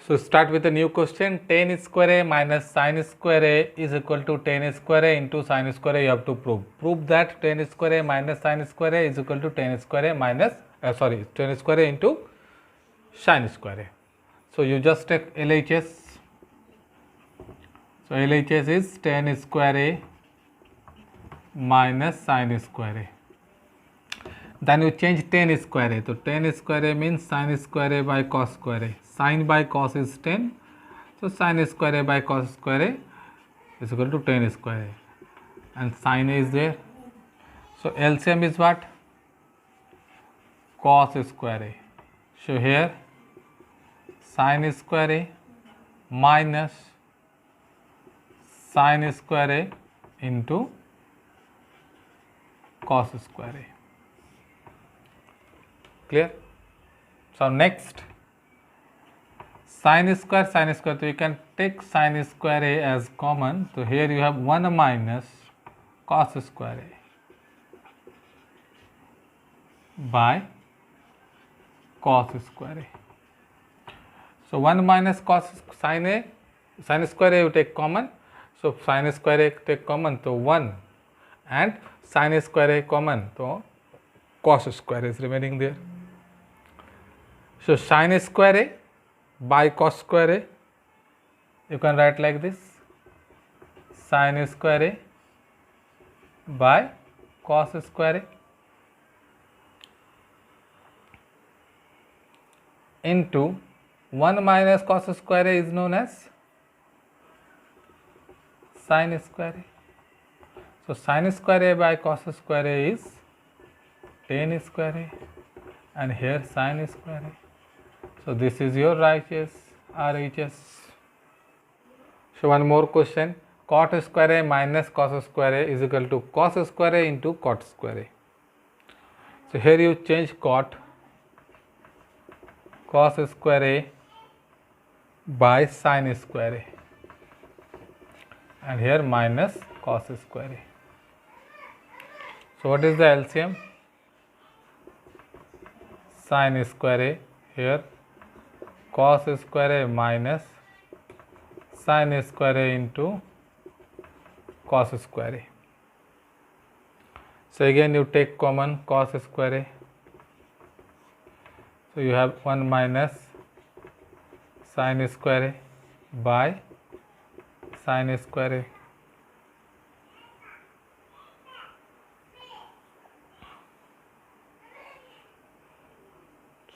So start with a new question. Tan square A minus sin square A is equal to tan square A into sin square A. You have to prove. Prove that tan square A minus sin square A is equal to tan square A minus tan square A into sin square A. So you just take LHS. So LHS is tan square A minus sin square A. Then you change tan square A. So tan square A means sin square A by cos square A. Sin by cos is tan. So sin square A by cos square A is equal to tan square A. And sin A is there. So LCM is what? Cos square A. So here sin square A minus sin square A into cos square A. Clear? So next, sin square, so you can take sin square A as common. So here you have 1 minus cos square A by cos square A. So 1 minus cos sin square A you take common. So sin square A take common, so 1, and sin square A common, so cos square is remaining there. So sin square A by cos square A, you can write like this: sin square A by cos square A into 1 minus cos square A is known as sin square A. So sin square A by cos square A is tan square A, and here sin square A. So this is your RHS. So one more question. Cot square A minus cos square A is equal to cos square A into cot square A. So here you change cos square A by sin square A, and here minus cos square A. So what is the LCM? Sin square A, here cos square A minus sin square A into cos square A. So again you take common cos square A. So you have 1 minus sin square A by sin square A.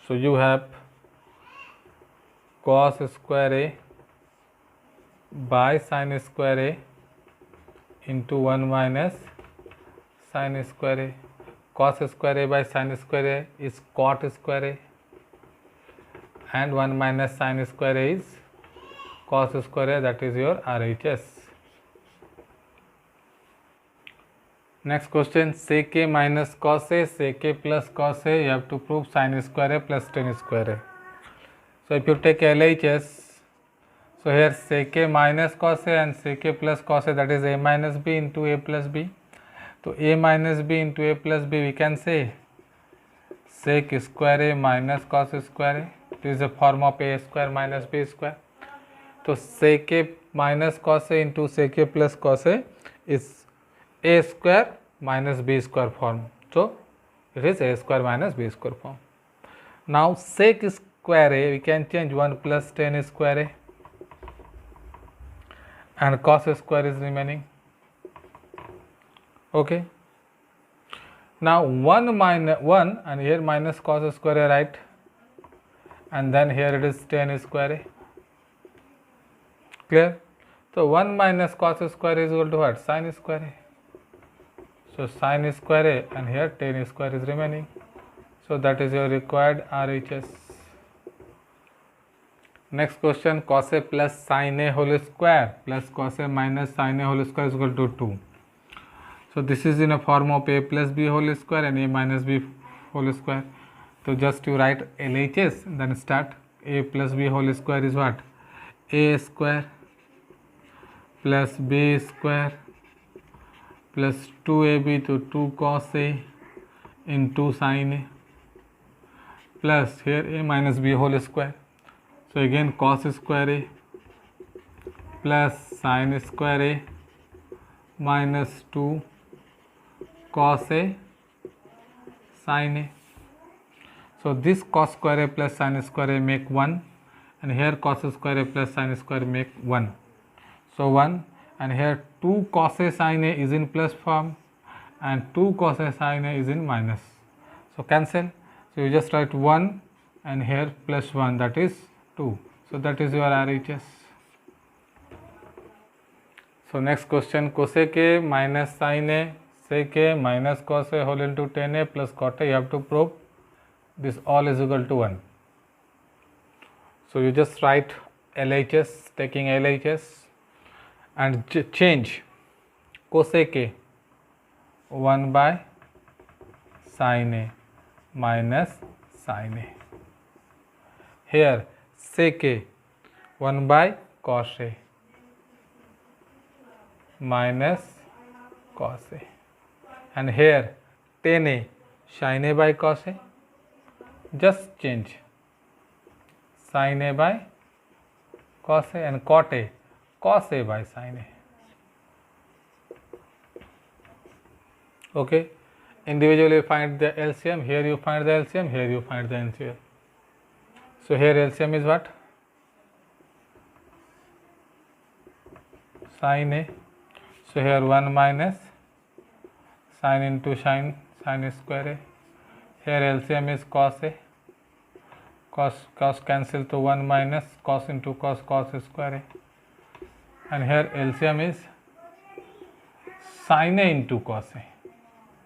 So you have cos square A by sin square A into 1 minus sin square A. Cos square A by sin square A is cot square A, and 1 minus sin square A is cos square A, that is your RHS. Next question, sec A minus cos A, sec A plus cos A, you have to prove sin square A plus tan square A. So if you take LHS, so here sec A minus cos A and sec A plus cos A, that is A minus B into A plus B. So A minus B into A plus B, we can say sec square A minus cos square A. It is a form of A square minus B square. So sec A minus cos A into sec A plus cos A is A square minus B square form. So it is A square minus B square form. Now sec square A, we can change 1 plus tan square A, and cos square is remaining. Okay. Now 1 minus 1, and here minus cos square A, right, and then here it is tan square A. Clear? So 1 minus cos square is equal to what? Sin square A. So sin square A, and here tan square is remaining. So that is your required RHS. Next question, cos A plus sin A whole square plus cos A minus sin A whole square is equal to 2. So this is in a form of A plus B whole square and A minus B whole square. So just you write LHS, then start. A plus B whole square is what? A square plus B square plus 2ab to 2 cos A into sin A plus here a minus b whole square. So again cos square a plus sin square a minus 2 cos a sin a. So this cos square a plus sin square a make 1, and here cos square a plus sin square make 1. So 1, and here 2 cos a sin a is in plus form and 2 cos a sin a is in minus. So cancel. So you just write 1 and here plus 1, that is 2. So that is your RHS. So next question, cosec a minus sin a sec a minus cos a whole into tan a plus cot a. You have to prove this all is equal to 1. So you just write LHS, taking LHS and change cosec a 1 by sin a minus sin a. Here sec a 1 by cos a minus cos a, and here tan a sin a by cos a. Just change sin a by cos a, and cot a cos a by sin a. Okay, individually find the LCM. Here you find the LCM, here you find the NCL. So here LCM is what? Sin a. So here 1 minus sin into sin square a. Here LCM is cos a. Cos cancel to 1 minus cos into cos square a. And here LCM is sin a into cos a.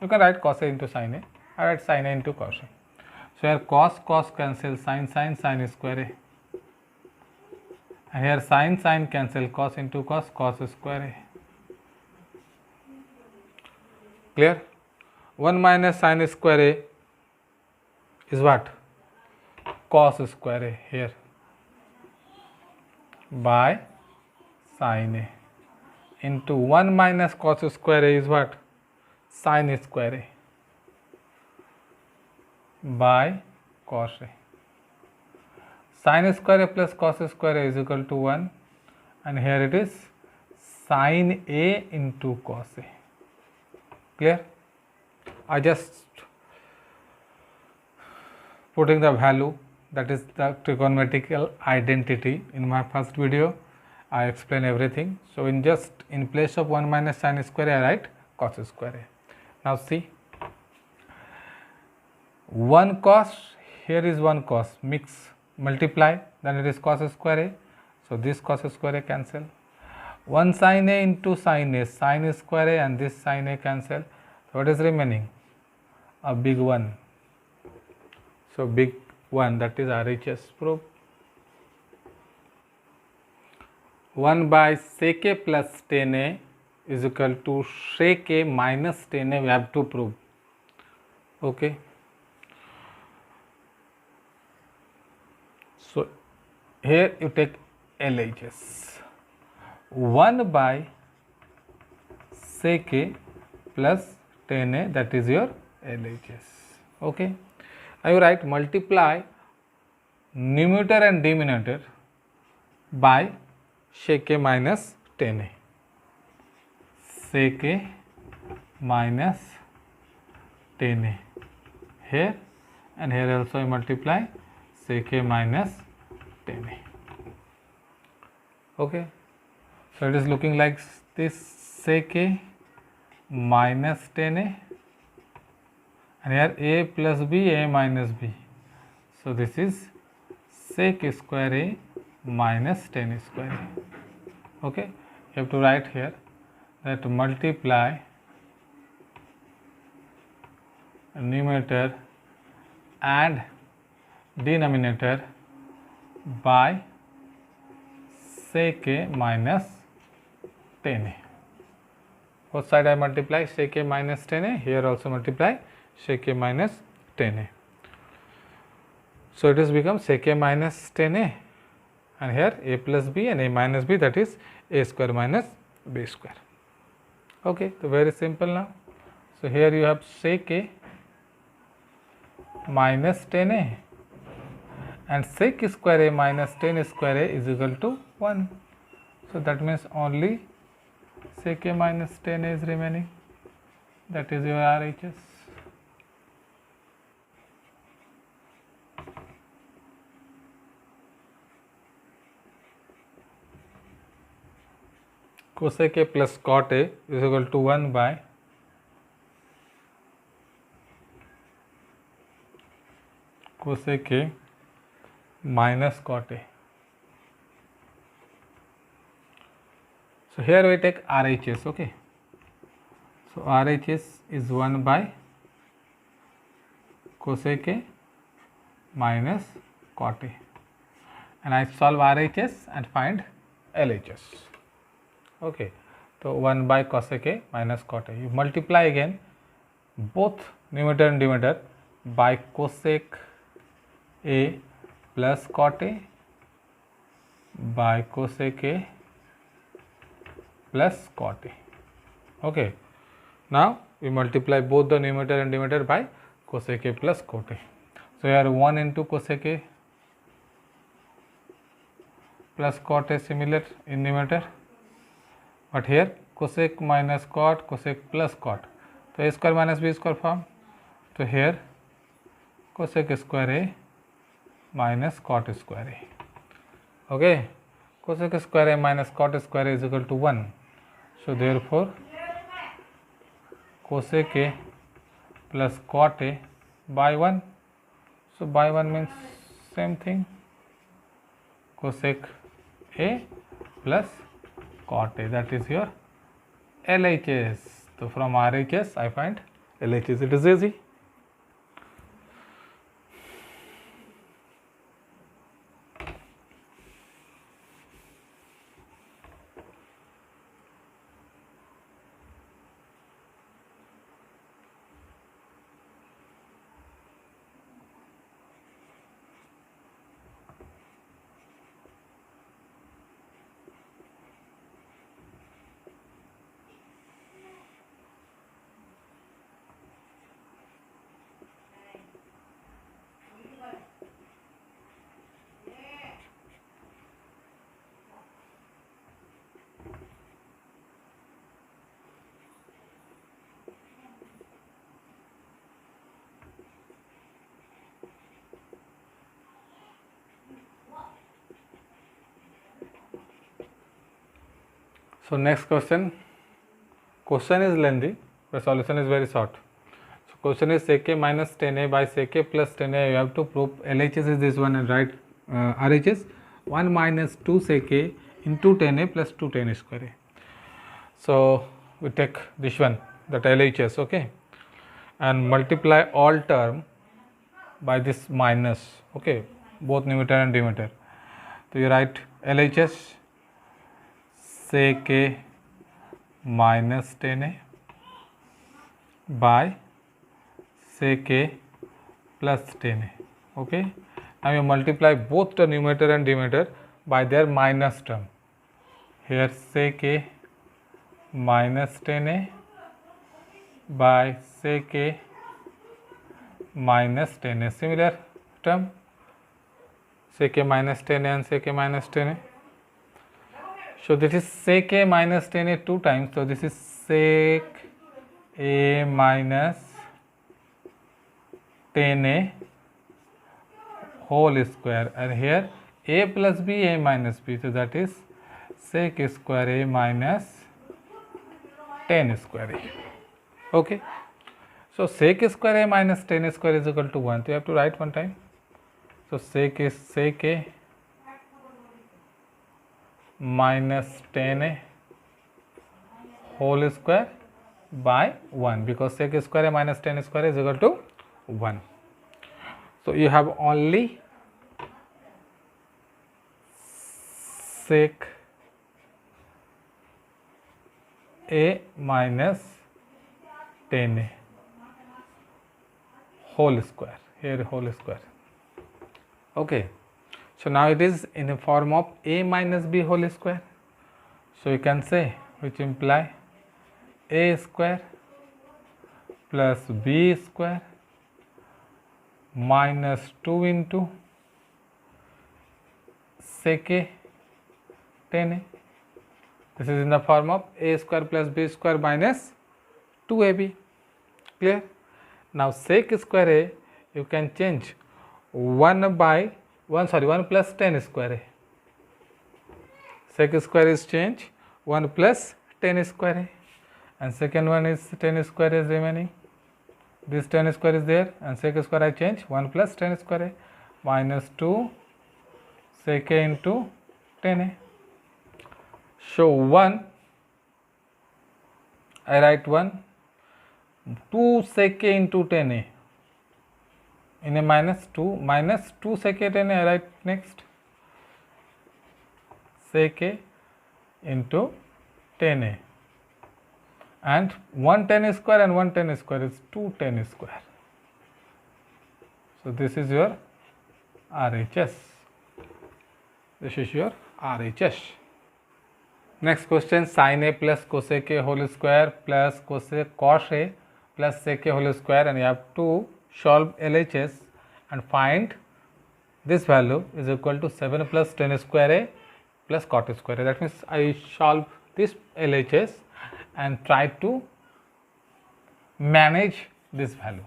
You can write cos a into sin a. I write sin a into cos a. So here cos cancel, sin square a. And here sin cancel, cos into cos square a. Clear? 1 minus sin square a is what? Cos square a here by sin a into 1 minus cos square a is what? Sin square a by cos a. Sin square a plus cos square a is equal to 1, and here it is sin a into cos a. Clear? I just putting the value, that is the trigonometrical identity. In my first video I explain everything. So in place of 1 minus sin square a, I write cos square a. Now see, 1 cos, here is 1 cos, mix, multiply, then it is cos square a. So this cos square a cancel. 1 sin a into sin a, sin square a, and this sin a cancel. So what is remaining? A big 1. So big 1, that is RHS proof. 1 by sec a plus tan a is equal to sec a minus tan a, we have to prove. Okay. So here you take LHS. 1 by sec a plus tan a, that is your LHS. Okay. Now you write multiply numerator and denominator by sec a minus tan a. Sec a minus tan a here, and here also I multiply sec a minus tan a. Okay. So it is looking like this, sec a minus tan a, and here a plus b, a minus b. So this is sec square a minus tan square a. Okay. You have to write here that multiply numerator and denominator by sec a minus tan a. Both side I multiply sec a minus tan a, here also multiply sec a minus tan a. So it has become sec a minus tan a, and here a plus b and a minus b, that is a square minus b square. Okay, so very simple now. So here you have sec a minus tan a, and sec square a minus tan square a is equal to 1. So that means only sec a minus tan a is remaining. That is your RHS. Cosec a plus cot a is equal to 1 by cosec a minus cot a. So here we take RHS, okay. So RHS is 1 by cosec a minus cot a, and I solve RHS and find LHS. Okay, so 1 by cosec a minus cot a. You multiply again both numerator and denominator by cosec a plus cot a by cosec a plus cot a. Okay, now we multiply both the numerator and denominator by cosec a plus cot a. So here 1 into cosec a plus cot a similar in numerator, but here cosec minus cot, cosec plus cot, so a square minus b square form. So here cosec square a minus cot square a. Okay, cosec square a minus cot square a is equal to 1. So therefore cosec a plus cot a by 1. So by 1 means same thing, cosec a plus cot a, that is your LHS. So from RHS I find LHS. It is easy. So next question is lengthy, but solution is very short. So question is sec a minus tan a by sec a plus tan a. You have to prove LHS is this one and write RHS 1 minus 2 sec a into tan a plus 2 tan square a. So we take this one, that LHS, okay, and multiply all term by this minus, okay, both numerator and denominator. So you write LHS sec a minus tan a by sec a plus tan a. Okay, now you multiply both the numerator and denominator by their minus term. Here sec a minus tan a by sec a minus tan a, similar term, sec a minus tan a and sec a minus tan a. So this is sec a minus tan a 2 times, so this is sec a minus tan a whole square, and here a plus b, a minus b, so that is sec square a minus tan square a. Okay, so sec square a minus tan square is equal to 1, so you have to write one time. So sec is sec a minus tan a whole square by 1, because sec square a minus tan square is equal to 1. So you have only sec a minus tan a whole square, here whole square. Okay, so now it is in the form of a minus b whole square. So you can say, which imply a square plus b square minus 2 into sec a tan a. This is in the form of a square plus b square minus 2ab. Clear? Now sec square a you can change 1 plus tan square a. Sec square is changed 1 plus tan square a, and second one is tan square is remaining. This tan square is there, and sec square I change 1 plus tan square a minus 2 sec a into tan a. So 1, I write 1, 2 sec a into tan a, in a minus 2 sec a tan a I write next, sec a into tan a, and 1 tan square and 1 tan square is 2 tan square. So this is your RHS. This is your RHS. Next question, sin a plus cosec a whole square plus cos a plus sec a whole square, and you have to solve LHS and find this value is equal to 7 plus tan square a plus cot square a. That means I solve this LHS and try to manage this value.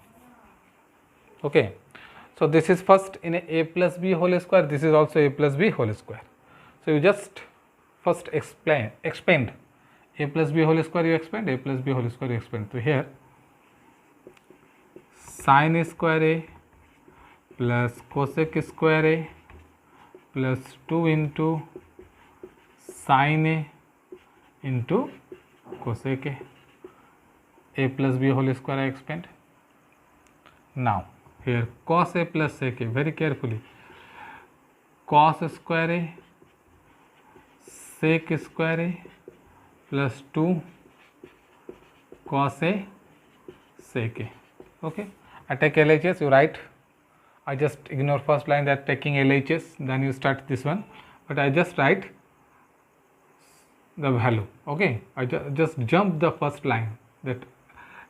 Okay. So this is first in a plus b whole square, this is also a plus b whole square. So you just first expand a plus b whole square, you expand a plus b whole square, you expand. So here sin square a plus cosec square a plus 2 into sin a into cosec a plus b whole square I expand. Now here cos a plus sec a, very carefully, cos square a sec square a plus 2 cos a sec a. Okay, I take LHS, you write, I just ignore first line that taking LHS, then you start this one, but I just write the value. Okay, I just jump the first line, that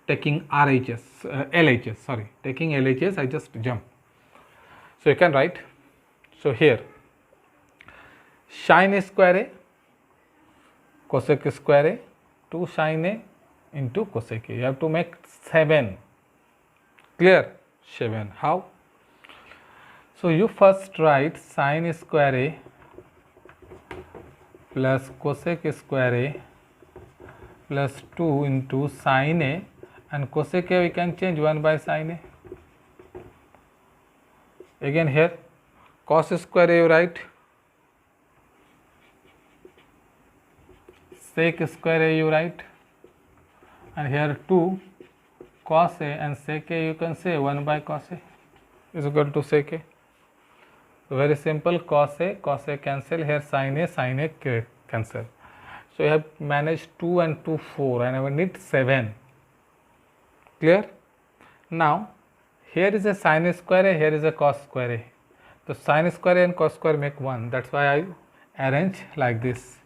taking LHS, sorry, taking LHS, I just jump. So you can write, so here sin square a cosec square a 2 sin a into cosec a, you have to make 7. Clear? 7. How? So you first write sin square a plus cosec square a plus 2 into sin a, and cosec a we can change 1 by sin a. Again here cos square a you write, sec square a you write, and here 2 cos a and sec a you can say 1 by cos a is equal to sec a. So very simple, cos a cancel, here sin a cancel. So you have managed 2 and 2 4, and I need 7. Clear? Now here is a sin square a, here is a cos square a. So sin square a and cos square make 1, that's why I arrange like this.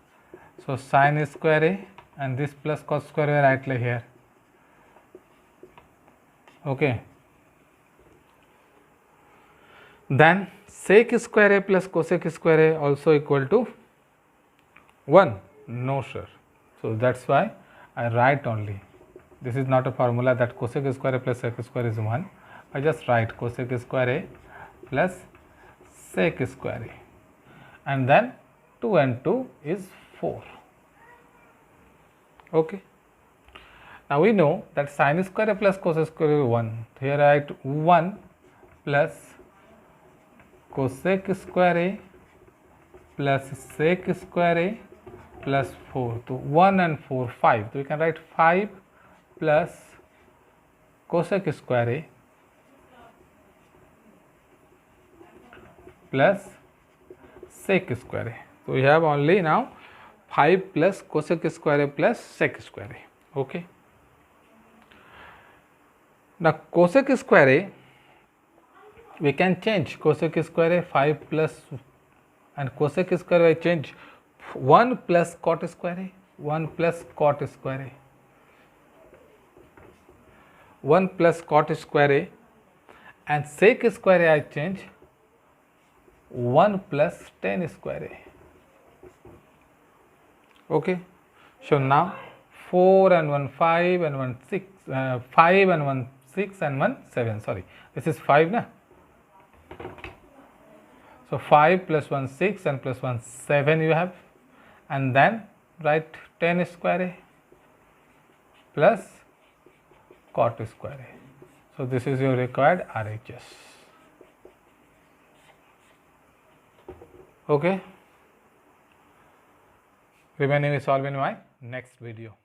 So sin square a and this plus cos square a right like here. Okay. Then sec square a plus cosec square a also equal to 1. No sir. So that's why I write only. This is not a formula that cosec square a plus sec square is 1. I just write cosec square a plus sec square a, and then 2 and 2 is 4. Okay. Now we know that sin square a plus cos square is 1. Here I write 1 plus cosec square a plus sec square a plus 4. So 1 and 4, 5. So we can write 5 plus cosec square a plus sec square a. So we have only now 5 plus cosec square a plus sec square a. Okay. Now cosec square a we can change cosec square a 5 plus, and cosec square I change 1 plus cot square a, 1 plus cot square a, 1 plus cot square a, and sec square a I change 1 plus tan square A. Okay, so now 4 and 1 5 and 1 6, 5 and 1 6 and 1 7, sorry, this is 5 na. So 5 plus 1 6 and plus 1 7 you have, and then write tan square A plus cot square A. So this is your required RHS. Okay, remaining we solve in my next video.